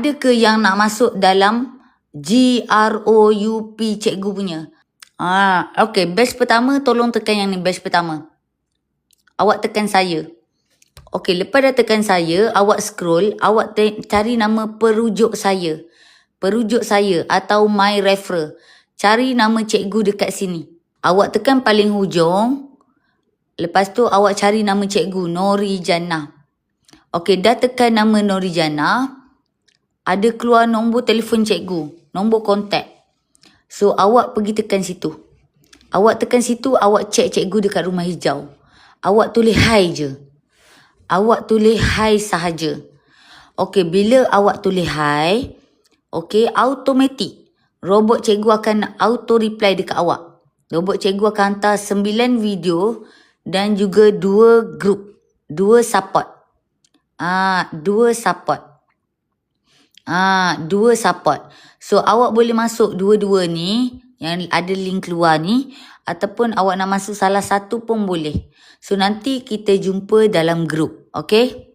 Ada ke yang nak masuk dalam GROUP cikgu punya? Okay, batch pertama tolong tekan yang ni, batch pertama. Awak tekan saya. Okay, lepas dah tekan saya, awak scroll, awak cari nama perujuk saya. Perujuk saya atau my referral. Cari nama cikgu dekat sini. Awak tekan paling hujung. Lepas tu awak cari nama cikgu, Nori Jannah. Okay, dah tekan nama Nori Jannah. Ada keluar nombor telefon cikgu, nombor kontak. So, awak pergi tekan situ. Awak tekan situ, awak cek cikgu dekat rumah hijau. Awak tulis hi je. Awak tulis hi sahaja. Okay, bila awak tulis hi, okay, automatik. Robot cikgu akan auto reply dekat awak. Robot cikgu akan hantar 9 video dan juga 2 group. 2 support. 2 support. 2 support. So, awak boleh masuk dua-dua ni, yang ada link keluar ni, ataupun awak nak masuk salah satu pun boleh. So, nanti kita jumpa dalam group. Okay?